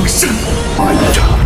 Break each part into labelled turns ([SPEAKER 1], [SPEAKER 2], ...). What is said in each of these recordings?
[SPEAKER 1] 生。哎呀！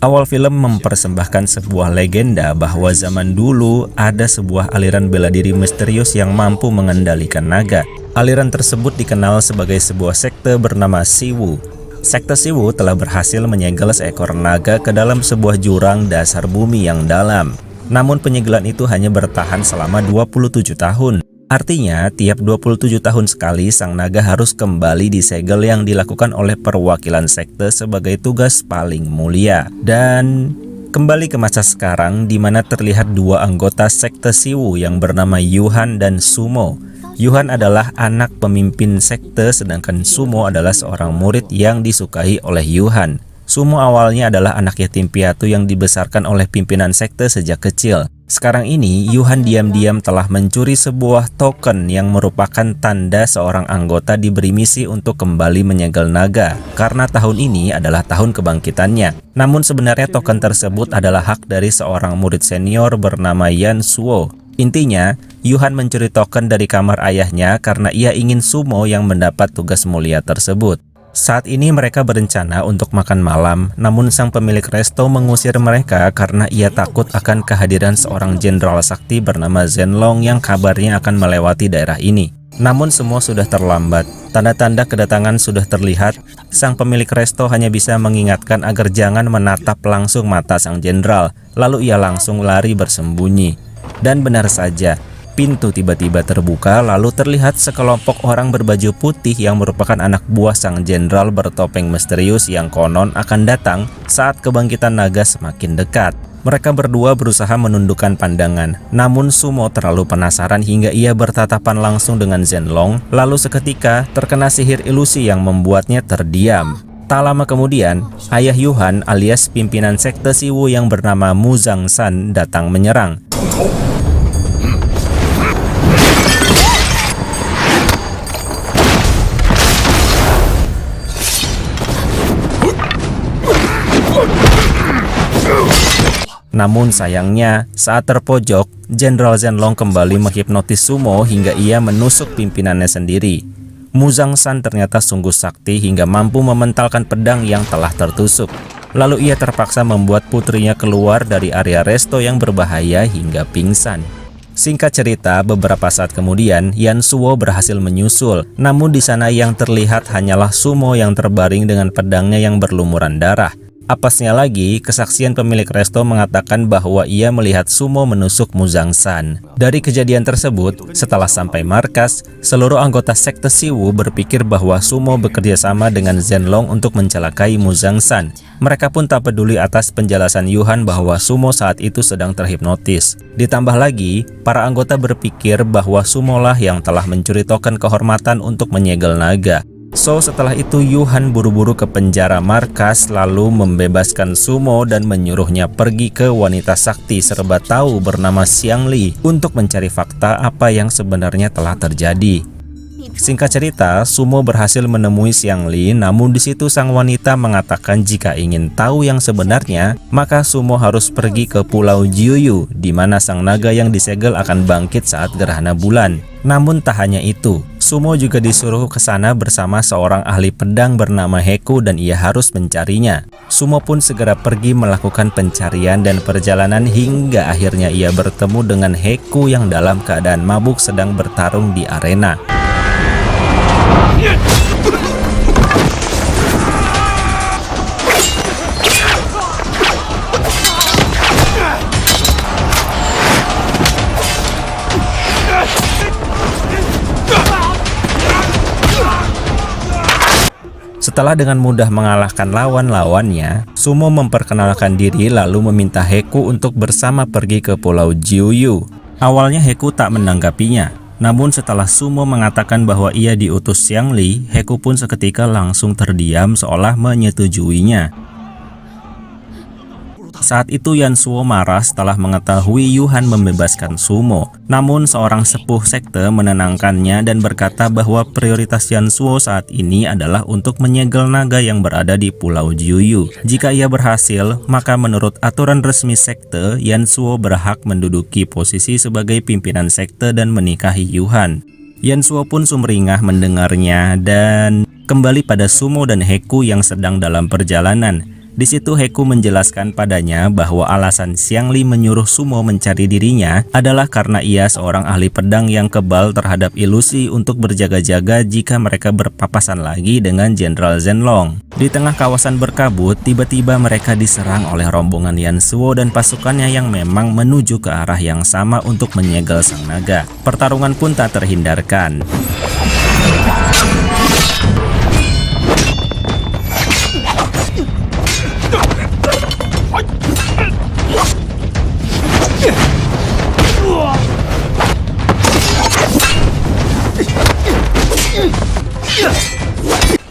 [SPEAKER 2] Awal film mempersembahkan sebuah legenda bahwa zaman dulu ada sebuah aliran bela diri misterius yang mampu mengendalikan naga. Aliran tersebut dikenal sebagai sebuah sekte bernama Siwu. Sekte Siwu telah berhasil menyegel seekor naga ke dalam sebuah jurang dasar bumi yang dalam. Namun penyegelan itu hanya bertahan selama 27 tahun. Artinya, tiap 27 tahun sekali sang naga harus kembali disegel yang dilakukan oleh perwakilan sekte sebagai tugas paling mulia. Dan kembali ke masa sekarang di mana terlihat dua anggota sekte Siwu yang bernama Yuhan dan Sumo. Yuhan adalah anak pemimpin sekte sedangkan Sumo adalah seorang murid yang disukai oleh Yuhan. Sumo awalnya adalah anak yatim piatu yang dibesarkan oleh pimpinan sekte sejak kecil. Sekarang ini, Yuhan diam-diam telah mencuri sebuah token yang merupakan tanda seorang anggota diberi misi untuk kembali menyegel naga, karena tahun ini adalah tahun kebangkitannya. Namun sebenarnya token tersebut adalah hak dari seorang murid senior bernama Yan Suo. Intinya, Yuhan mencuri token dari kamar ayahnya karena ia ingin Sumo yang mendapat tugas mulia tersebut. Saat ini mereka berencana untuk makan malam, namun sang pemilik resto mengusir mereka karena ia takut akan kehadiran seorang jenderal sakti bernama Zhenlong yang kabarnya akan melewati daerah ini. Namun semua sudah terlambat, tanda-tanda kedatangan sudah terlihat. Sang pemilik resto hanya bisa mengingatkan agar jangan menatap langsung mata sang jenderal, lalu ia langsung lari bersembunyi. Dan benar saja, pintu tiba-tiba terbuka lalu terlihat sekelompok orang berbaju putih yang merupakan anak buah sang jenderal bertopeng misterius yang konon akan datang saat kebangkitan naga semakin dekat. Mereka berdua berusaha menundukkan pandangan, namun Sumo terlalu penasaran hingga ia bertatapan langsung dengan Zhenlong, lalu seketika terkena sihir ilusi yang membuatnya terdiam. Tak lama kemudian, ayah Yuhan alias pimpinan sekte Siwu yang bernama Mu Zhangshan datang menyerang. Namun sayangnya, saat terpojok, Jenderal Zhenlong kembali menghipnotis Sumo hingga ia menusuk pimpinannya sendiri. Mu Zhangshan ternyata sungguh sakti hingga mampu mementalkan pedang yang telah tertusuk. Lalu ia terpaksa membuat putrinya keluar dari area resto yang berbahaya hingga pingsan. Singkat cerita, beberapa saat kemudian, Yan Suo berhasil menyusul. Namun di sana yang terlihat hanyalah Sumo yang terbaring dengan pedangnya yang berlumuran darah. Apasnya lagi, kesaksian pemilik resto mengatakan bahwa ia melihat Sumo menusuk Mu Zhangshan. Dari kejadian tersebut, setelah sampai markas, seluruh anggota sekte Siwu berpikir bahwa Sumo bekerja sama dengan Zhenlong untuk mencelakai Mu Zhangshan. Mereka pun tak peduli atas penjelasan Yuhan bahwa Sumo saat itu sedang terhipnotis. Ditambah lagi, para anggota berpikir bahwa Sumo lah yang telah mencuri token kehormatan untuk menyegel naga. So, setelah itu Yuhan buru-buru ke penjara markas lalu membebaskan Sumo dan menyuruhnya pergi ke wanita sakti serba tahu bernama Xiangli untuk mencari fakta apa yang sebenarnya telah terjadi. Singkat cerita, Sumo berhasil menemui Xiangli, namun di situ sang wanita mengatakan jika ingin tahu yang sebenarnya, maka Sumo harus pergi ke Pulau Jiuyu, di mana sang naga yang disegel akan bangkit saat gerhana bulan. Namun tak hanya itu, Sumo juga disuruh ke sana bersama seorang ahli pedang bernama Heku dan ia harus mencarinya. Sumo pun segera pergi melakukan pencarian dan perjalanan hingga akhirnya ia bertemu dengan Heku yang dalam keadaan mabuk sedang bertarung di arena. Setelah dengan mudah mengalahkan lawan-lawannya, Sumo memperkenalkan diri lalu meminta Heku untuk bersama pergi ke Pulau Jiuyu. Awalnya Heku tak menanggapinya, namun setelah Sumo mengatakan bahwa ia diutus Xiangli, Heku pun seketika langsung terdiam seolah menyetujuinya. Saat itu Yan Suo marah setelah mengetahui Yuhan membebaskan Sumo. Namun seorang sepuh sekte menenangkannya dan berkata bahwa prioritas Yan Suo saat ini adalah untuk menyegel naga yang berada di Pulau Jiuyu. Jika ia berhasil, maka menurut aturan resmi sekte, Yan Suo berhak menduduki posisi sebagai pimpinan sekte dan menikahi Yuhan. Yansuo pun sumringah mendengarnya dan kembali pada Sumo dan Heku yang sedang dalam perjalanan. Di situ Heku menjelaskan padanya bahwa alasan Xiangli menyuruh Sumo mencari dirinya adalah karena ia seorang ahli pedang yang kebal terhadap ilusi untuk berjaga-jaga jika mereka berpapasan lagi dengan Jenderal Zhenlong. Di tengah kawasan berkabut, tiba-tiba mereka diserang oleh rombongan Yansuo dan pasukannya yang memang menuju ke arah yang sama untuk menyegel sang naga. Pertarungan pun tak terhindarkan.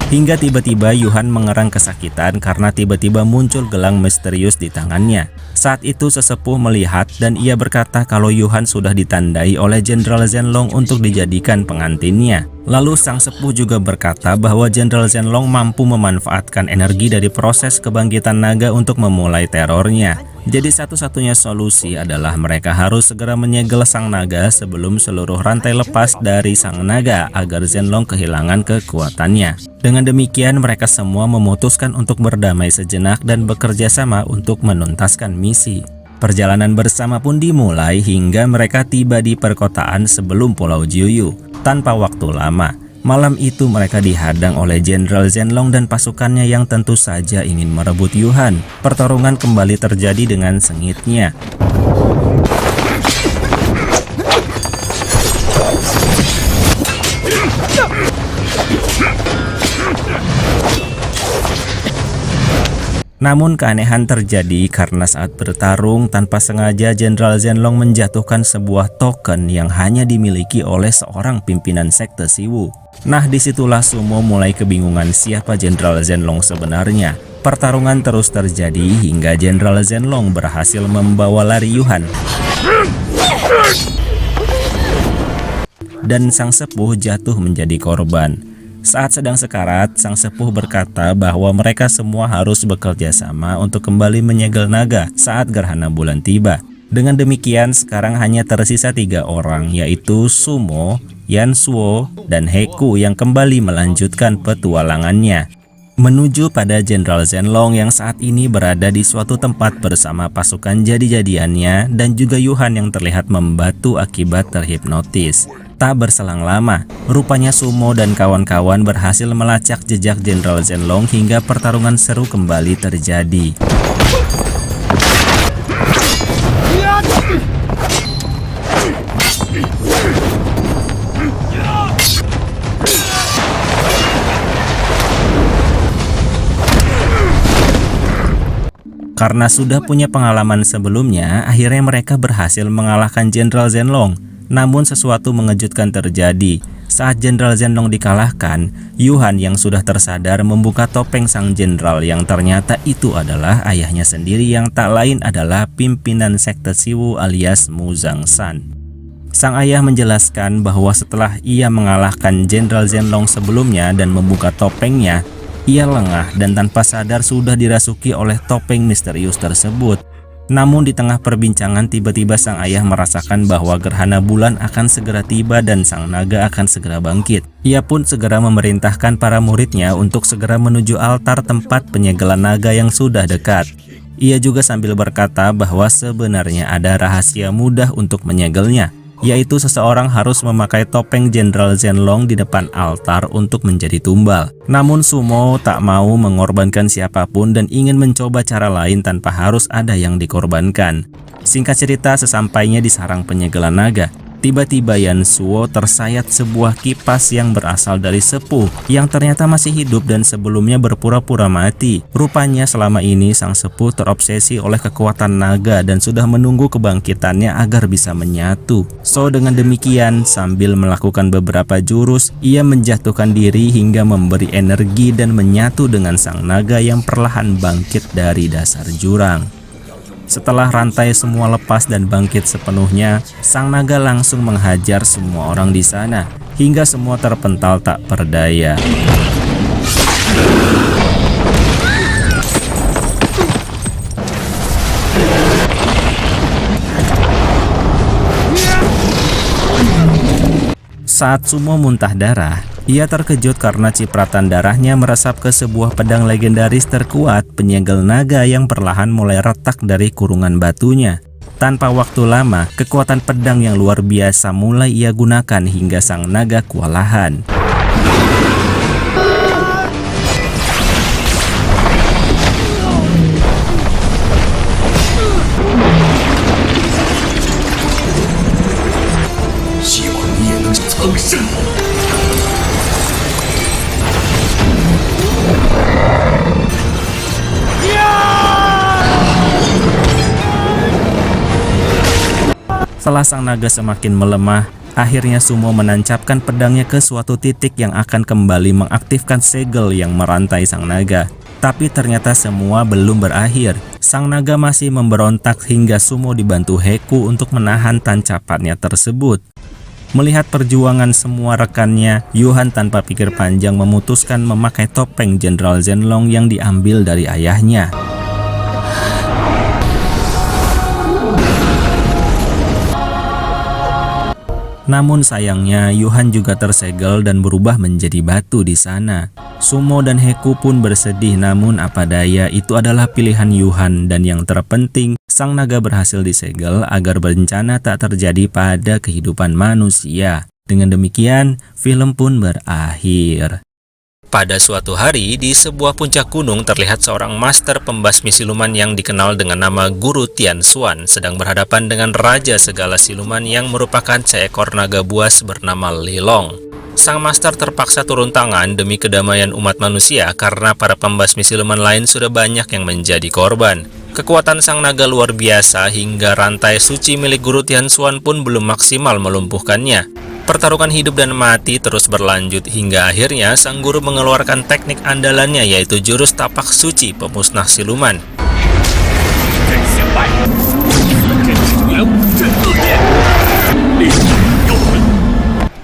[SPEAKER 2] Hingga tiba-tiba Yuhan mengerang kesakitan karena tiba-tiba muncul gelang misterius di tangannya. Saat itu sesepuh melihat dan ia berkata kalau Yuhan sudah ditandai oleh Jenderal Zhenlong untuk dijadikan pengantinnya. Lalu sang sepuh juga berkata bahwa Jenderal Zhenlong mampu memanfaatkan energi dari proses kebangkitan naga untuk memulai terornya. Jadi satu-satunya solusi adalah mereka harus segera menyegel sang naga sebelum seluruh rantai lepas dari sang naga agar Zhenlong kehilangan kekuatannya. Dengan demikian mereka semua memutuskan untuk berdamai sejenak dan bekerja sama untuk menuntaskan misi. Perjalanan bersama pun dimulai hingga mereka tiba di perkotaan sebelum Pulau Jiuyu. Tanpa waktu lama, malam itu mereka dihadang oleh Jenderal Zhenlong dan pasukannya yang tentu saja ingin merebut Yuhan. Pertarungan kembali terjadi dengan sengitnya. Namun keanehan terjadi karena saat bertarung tanpa sengaja Jenderal Zhenlong menjatuhkan sebuah token yang hanya dimiliki oleh seorang pimpinan sekte Siwu. Nah, disitulah Sumo mulai kebingungan siapa Jenderal Zhenlong sebenarnya. Pertarungan terus terjadi hingga Jenderal Zhenlong berhasil membawa lari Yuhan. Dan sang sepuh jatuh menjadi korban. Saat sedang sekarat, sang sepuh berkata bahwa mereka semua harus bekerja sama untuk kembali menyegel naga saat gerhana bulan tiba. Dengan demikian, sekarang hanya tersisa 3 orang, yaitu Sumo, Yansuo, dan Heku yang kembali melanjutkan petualangannya menuju pada Jenderal Zhenlong yang saat ini berada di suatu tempat bersama pasukan jadi-jadiannya dan juga Yuhan yang terlihat membatu akibat terhipnotis. Tak berselang lama, rupanya Sumo dan kawan-kawan berhasil melacak jejak Jenderal Zhenlong hingga pertarungan seru kembali terjadi. Karena sudah punya pengalaman sebelumnya, akhirnya mereka berhasil mengalahkan Jenderal Zhenlong. Namun sesuatu mengejutkan terjadi. Saat Jenderal Zhenlong dikalahkan, Yuhan yang sudah tersadar membuka topeng sang jenderal yang ternyata itu adalah ayahnya sendiri yang tak lain adalah pimpinan sekte Siwu alias Mu Zhangshan. Sang ayah menjelaskan bahwa setelah ia mengalahkan Jenderal Zhenlong sebelumnya dan membuka topengnya, ia lengah dan tanpa sadar sudah dirasuki oleh topeng misterius tersebut. Namun di tengah perbincangan tiba-tiba sang ayah merasakan bahwa gerhana bulan akan segera tiba dan sang naga akan segera bangkit. Ia pun segera memerintahkan para muridnya untuk segera menuju altar tempat penyegelan naga yang sudah dekat. Ia juga sambil berkata bahwa sebenarnya ada rahasia mudah untuk menyegelnya, yaitu seseorang harus memakai topeng Jenderal Zhenlong di depan altar untuk menjadi tumbal. Namun Sumo tak mau mengorbankan siapapun dan ingin mencoba cara lain tanpa harus ada yang dikorbankan. Singkat cerita, sesampainya di sarang penyegelan naga, tiba-tiba Yansuo tersayat sebuah kipas yang berasal dari sepuh yang ternyata masih hidup dan sebelumnya berpura-pura mati. Rupanya selama ini sang sepuh terobsesi oleh kekuatan naga dan sudah menunggu kebangkitannya agar bisa menyatu. So dengan demikian, sambil melakukan beberapa jurus, ia menjatuhkan diri hingga memberi energi dan menyatu dengan sang naga yang perlahan bangkit dari dasar jurang. Setelah rantai semua lepas dan bangkit sepenuhnya, sang naga langsung menghajar semua orang di sana, hingga semua terpental tak berdaya. Saat Sumo muntah darah, ia terkejut karena cipratan darahnya meresap ke sebuah pedang legendaris terkuat penyegel naga yang perlahan mulai retak dari kurungan batunya. Tanpa waktu lama, kekuatan pedang yang luar biasa mulai ia gunakan hingga sang naga kewalahan. Setelah sang naga semakin melemah, akhirnya Sumo menancapkan pedangnya ke suatu titik yang akan kembali mengaktifkan segel yang merantai sang naga. Tapi ternyata semua belum berakhir. Sang naga masih memberontak hingga Sumo dibantu Heku untuk menahan tancapannya tersebut. Melihat perjuangan semua rekannya, Yuhan tanpa pikir panjang memutuskan memakai topeng Jenderal Zenlong yang diambil dari ayahnya. Namun sayangnya, Yuhan juga tersegel dan berubah menjadi batu di sana. Sumo dan Heku pun bersedih, namun apa daya, itu adalah pilihan Yuhan. Dan yang terpenting, sang naga berhasil disegel agar bencana tak terjadi pada kehidupan manusia. Dengan demikian, film pun berakhir. Pada suatu hari, di sebuah puncak gunung terlihat seorang master pembasmi siluman yang dikenal dengan nama Guru Tian Xuan sedang berhadapan dengan raja segala siluman yang merupakan seekor naga buas bernama Li Long. Sang master terpaksa turun tangan demi kedamaian umat manusia karena para pembasmi siluman lain sudah banyak yang menjadi korban. Kekuatan sang naga luar biasa hingga rantai suci milik Guru Tian Xuan pun belum maksimal melumpuhkannya. Pertarungan hidup dan mati terus berlanjut hingga akhirnya sang guru mengeluarkan teknik andalannya, yaitu jurus tapak suci pemusnah siluman.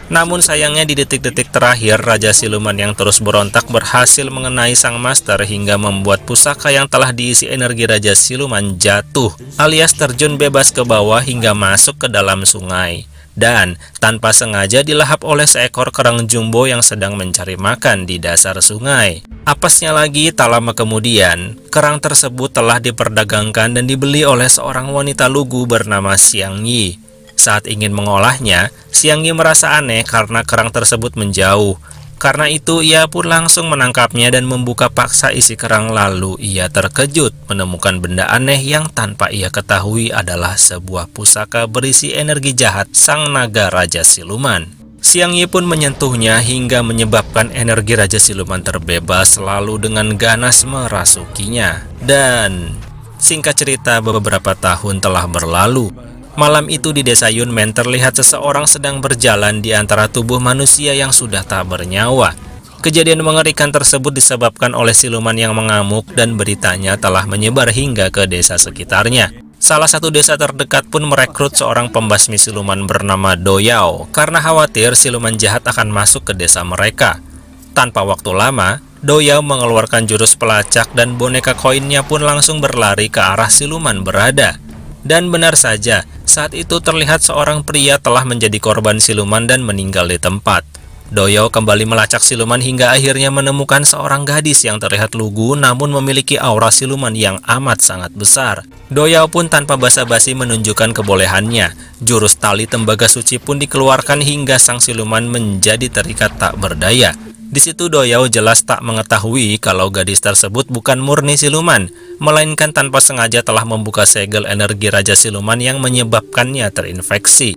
[SPEAKER 2] Namun sayangnya di detik-detik terakhir, Raja Siluman yang terus berontak berhasil mengenai sang master hingga membuat pusaka yang telah diisi energi Raja Siluman jatuh, alias terjun bebas ke bawah hingga masuk ke dalam sungai. Dan tanpa sengaja dilahap oleh seekor kerang jumbo yang sedang mencari makan di dasar sungai. Apesnya lagi, tak lama kemudian, kerang tersebut telah diperdagangkan dan dibeli oleh seorang wanita lugu bernama Xiang Yi. Saat ingin mengolahnya, Xiang Yi merasa aneh karena kerang tersebut menjauh. Karena itu, ia pun langsung menangkapnya dan membuka paksa isi kerang. Lalu ia terkejut menemukan benda aneh yang tanpa ia ketahui adalah sebuah pusaka berisi energi jahat sang naga Raja Siluman. Xiang Yi pun menyentuhnya hingga menyebabkan energi Raja Siluman terbebas, lalu dengan ganas merasukinya. Dan singkat cerita, beberapa tahun telah berlalu. Malam itu di desa Yunmen terlihat seseorang sedang berjalan di antara tubuh manusia yang sudah tak bernyawa. Kejadian mengerikan tersebut disebabkan oleh siluman yang mengamuk dan beritanya telah menyebar hingga ke desa sekitarnya. Salah satu desa terdekat pun merekrut seorang pembasmi siluman bernama Do Yao karena khawatir siluman jahat akan masuk ke desa mereka. Tanpa waktu lama, Do Yao mengeluarkan jurus pelacak dan boneka koinnya pun langsung berlari ke arah siluman berada. Dan benar saja, saat itu terlihat seorang pria telah menjadi korban siluman dan meninggal di tempat. Do Yao kembali melacak siluman hingga akhirnya menemukan seorang gadis yang terlihat lugu namun memiliki aura siluman yang amat sangat besar. Do Yao pun tanpa basa-basi menunjukkan kebolehannya. Jurus tali tembaga suci pun dikeluarkan hingga sang siluman menjadi terikat tak berdaya. Di situ Do Yao jelas tak mengetahui kalau gadis tersebut bukan murni siluman, melainkan tanpa sengaja telah membuka segel energi Raja Siluman yang menyebabkannya terinfeksi.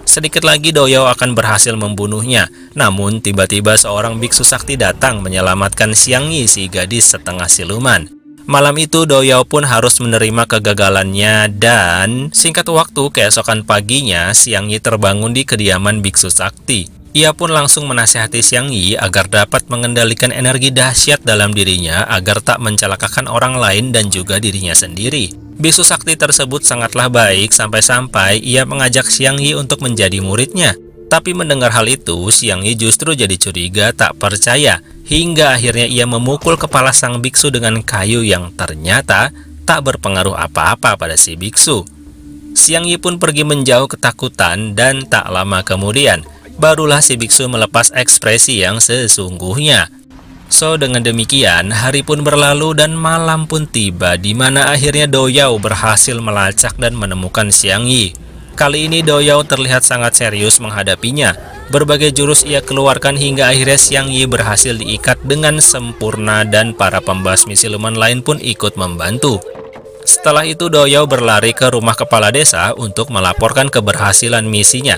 [SPEAKER 2] Sedikit lagi Do Yao akan berhasil membunuhnya, namun tiba-tiba seorang biksu sakti datang menyelamatkan Xiang Yi, si gadis setengah siluman. Malam itu Do Yao pun harus menerima kegagalannya dan singkat waktu keesokan paginya Xiang Yi terbangun di kediaman biksu sakti. Ia pun langsung menasihati Xiang Yi agar dapat mengendalikan energi dahsyat dalam dirinya agar tak mencelakakan orang lain dan juga dirinya sendiri. Biksu sakti tersebut sangatlah baik sampai-sampai ia mengajak Xiang Yi untuk menjadi muridnya. Tapi mendengar hal itu, Xiang Yi justru jadi curiga tak percaya hingga akhirnya ia memukul kepala sang biksu dengan kayu yang ternyata tak berpengaruh apa-apa pada si biksu. Xiang Yi pun pergi menjauh ketakutan dan tak lama kemudian Barulah si biksu melepas ekspresi yang sesungguhnya. So, dengan demikian, hari pun berlalu dan malam pun tiba, di mana akhirnya Doyao berhasil melacak dan menemukan Xiang Yi. Kali ini Doyao terlihat sangat serius menghadapinya. Berbagai jurus ia keluarkan hingga akhirnya Xiang Yi berhasil diikat dengan sempurna dan para pembasmi siluman lain pun ikut membantu. Setelah itu Doyao berlari ke rumah kepala desa untuk melaporkan keberhasilan misinya.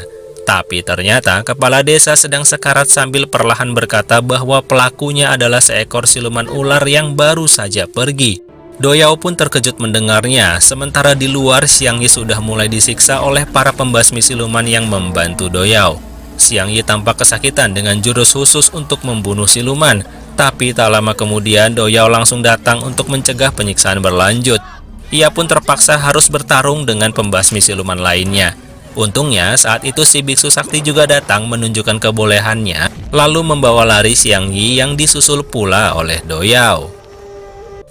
[SPEAKER 2] Tapi ternyata kepala desa sedang sekarat sambil perlahan berkata bahwa pelakunya adalah seekor siluman ular yang baru saja pergi. Doyao pun terkejut mendengarnya, sementara di luar Xiang Yi sudah mulai disiksa oleh para pembasmi siluman yang membantu Doyao. Xiang Yi tampak kesakitan dengan jurus khusus untuk membunuh siluman, tapi tak lama kemudian Doyao langsung datang untuk mencegah penyiksaan berlanjut. Ia pun terpaksa harus bertarung dengan pembasmi siluman lainnya. Untungnya saat itu si biksu sakti juga datang menunjukkan kebolehannya, lalu membawa lari Xiang Yi yang disusul pula oleh Doyao.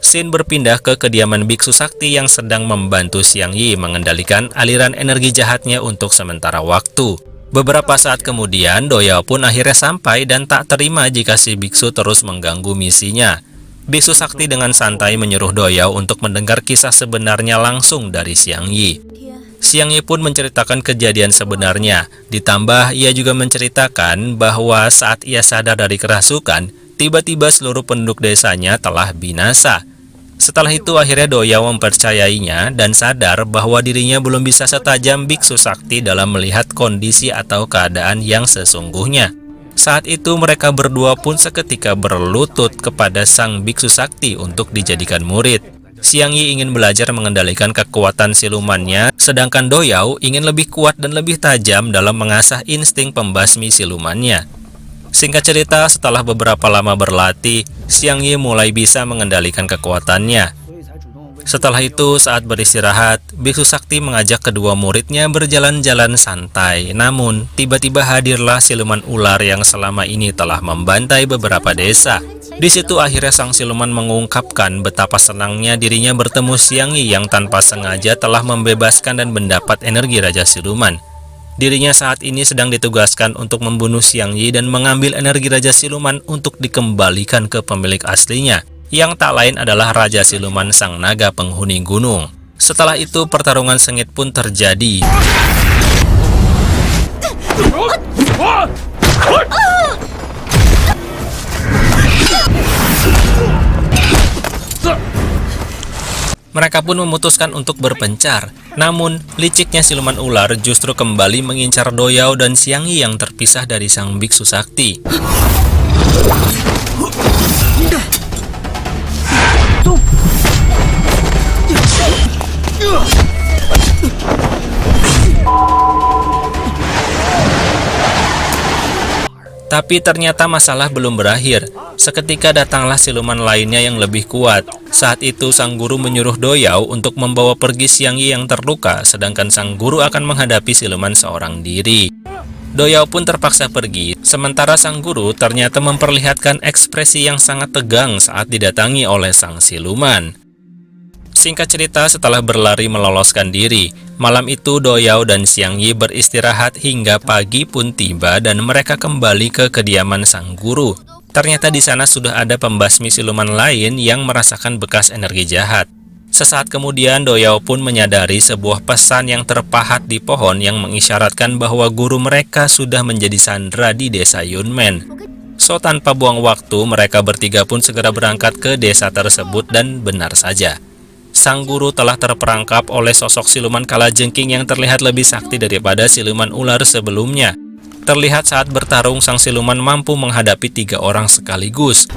[SPEAKER 2] Scene berpindah ke kediaman biksu sakti yang sedang membantu Xiang Yi mengendalikan aliran energi jahatnya untuk sementara waktu. Beberapa saat kemudian Doyao pun akhirnya sampai dan tak terima jika si biksu terus mengganggu misinya. Biksu sakti dengan santai menyuruh Doyao untuk mendengar kisah sebenarnya langsung dari Xiang Yi. Xiang Yi pun menceritakan kejadian sebenarnya, ditambah ia juga menceritakan bahwa saat ia sadar dari kerasukan, tiba-tiba seluruh penduduk desanya telah binasa. Setelah itu akhirnya Doyao mempercayainya dan sadar bahwa dirinya belum bisa setajam biksu sakti dalam melihat kondisi atau keadaan yang sesungguhnya. Saat itu mereka berdua pun seketika berlutut kepada sang biksu sakti untuk dijadikan murid. Xiang Yi ingin belajar mengendalikan kekuatan silumannya, sedangkan Doyao ingin lebih kuat dan lebih tajam dalam mengasah insting pembasmi silumannya. Singkat cerita, setelah beberapa lama berlatih, Xiang Yi mulai bisa mengendalikan kekuatannya. Setelah itu, saat beristirahat, biksu sakti mengajak kedua muridnya berjalan-jalan santai. Namun, tiba-tiba hadirlah siluman ular yang selama ini telah membantai beberapa desa. Di situ akhirnya sang siluman mengungkapkan betapa senangnya dirinya bertemu Xiang Yi yang tanpa sengaja telah membebaskan dan mendapat energi Raja Siluman. Dirinya saat ini sedang ditugaskan untuk membunuh Xiang Yi dan mengambil energi Raja Siluman untuk dikembalikan ke pemilik aslinya, yang tak lain adalah Raja Siluman sang naga penghuni gunung. Setelah itu pertarungan sengit pun terjadi. Mereka pun memutuskan untuk berpencar. Namun, liciknya siluman ular justru kembali mengincar Doyao dan Xiang Yi yang terpisah dari sang biksu sakti. Tapi ternyata masalah belum berakhir. Seketika datanglah siluman lainnya yang lebih kuat. Saat itu sang guru menyuruh Doyao untuk membawa pergi Xiang Yi yang terluka, sedangkan sang guru akan menghadapi siluman seorang diri. Doyao pun terpaksa pergi, sementara sang guru ternyata memperlihatkan ekspresi yang sangat tegang saat didatangi oleh sang siluman. Singkat cerita, setelah berlari meloloskan diri, malam itu Doyao dan Xiang Yi beristirahat hingga pagi pun tiba dan mereka kembali ke kediaman sang guru. Ternyata di sana sudah ada pembasmi siluman lain yang merasakan bekas energi jahat. Sesaat kemudian Doyao pun menyadari sebuah pesan yang terpahat di pohon yang mengisyaratkan bahwa guru mereka sudah menjadi sandera di desa Yunmen. So tanpa buang waktu, mereka bertiga pun segera berangkat ke desa tersebut dan benar saja. Sang guru telah terperangkap oleh sosok siluman kalajengking yang terlihat lebih sakti daripada siluman ular sebelumnya. Terlihat saat bertarung, sang siluman mampu menghadapi 3 orang sekaligus.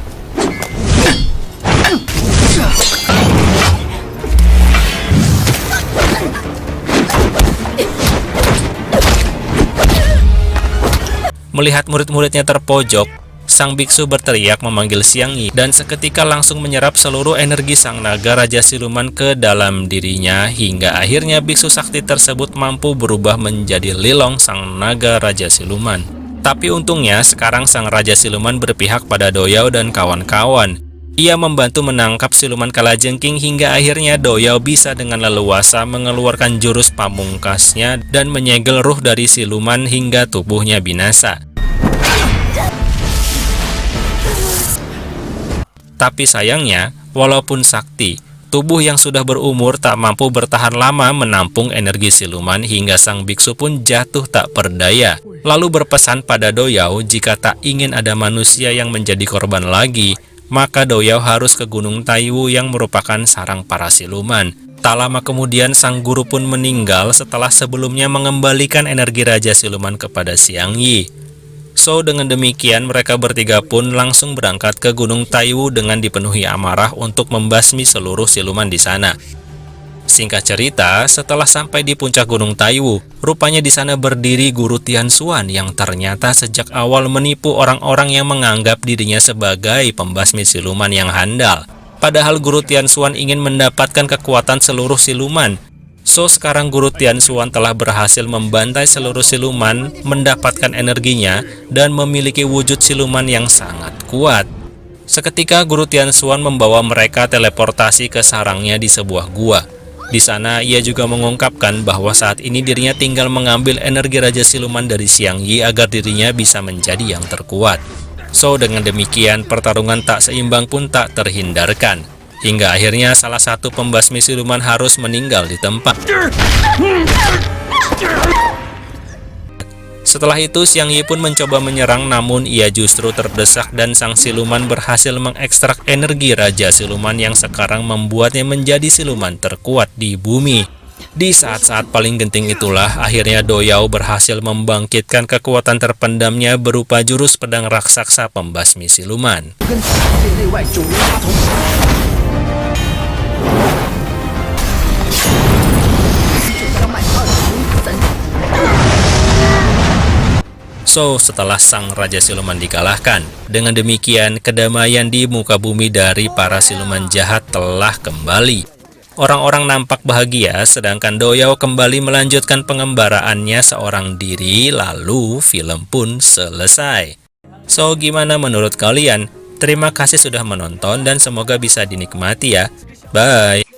[SPEAKER 2] Melihat murid-muridnya terpojok, sang biksu berteriak memanggil Xiang Yi dan seketika langsung menyerap seluruh energi sang naga Raja Siluman ke dalam dirinya hingga akhirnya biksu sakti tersebut mampu berubah menjadi Lilong sang naga Raja Siluman. Tapi untungnya sekarang sang Raja Siluman berpihak pada Doyao dan kawan-kawan. Ia membantu menangkap siluman kalajengking hingga akhirnya Doyao bisa dengan leluasa mengeluarkan jurus pamungkasnya dan menyegel ruh dari siluman hingga tubuhnya binasa. Tapi sayangnya, walaupun sakti, tubuh yang sudah berumur tak mampu bertahan lama menampung energi siluman hingga sang biksu pun jatuh tak berdaya. Lalu berpesan pada Doyao jika tak ingin ada manusia yang menjadi korban lagi, maka Doyao harus ke Gunung Taiwu yang merupakan sarang para siluman. Tak lama kemudian sang guru pun meninggal setelah sebelumnya mengembalikan energi Raja Siluman kepada Xiang Yi. So, dengan demikian mereka bertiga pun langsung berangkat ke Gunung Taiwu dengan dipenuhi amarah untuk membasmi seluruh siluman di sana. Singkat cerita, setelah sampai di puncak Gunung Taiwu, rupanya di sana berdiri Guru Tianxuan yang ternyata sejak awal menipu orang-orang yang menganggap dirinya sebagai pembasmi siluman yang handal. Padahal Guru Tianxuan ingin mendapatkan kekuatan seluruh siluman. So, sekarang Guru Tianxuan telah berhasil membantai seluruh siluman, mendapatkan energinya, dan memiliki wujud siluman yang sangat kuat. Seketika Guru Tianxuan membawa mereka teleportasi ke sarangnya di sebuah gua. Di sana, ia juga mengungkapkan bahwa saat ini dirinya tinggal mengambil energi Raja Siluman dari Xiang Yi agar dirinya bisa menjadi yang terkuat. So, dengan demikian, pertarungan tak seimbang pun tak terhindarkan. Hingga akhirnya salah satu pembasmi siluman harus meninggal di tempat. Setelah itu, Xiang Yi pun mencoba menyerang, namun ia justru terdesak dan sang siluman berhasil mengekstrak energi Raja Siluman yang sekarang membuatnya menjadi siluman terkuat di bumi. Di saat-saat paling genting itulah, akhirnya Doyao berhasil membangkitkan kekuatan terpendamnya berupa jurus pedang raksasa pembasmi siluman. So, setelah sang Raja Siluman dikalahkan, dengan demikian kedamaian di muka bumi dari para siluman jahat telah kembali. Orang-orang nampak bahagia, sedangkan Doyao kembali melanjutkan pengembaraannya seorang diri, lalu film pun selesai. So, gimana menurut kalian? Terima kasih sudah menonton dan semoga bisa dinikmati ya. Bye!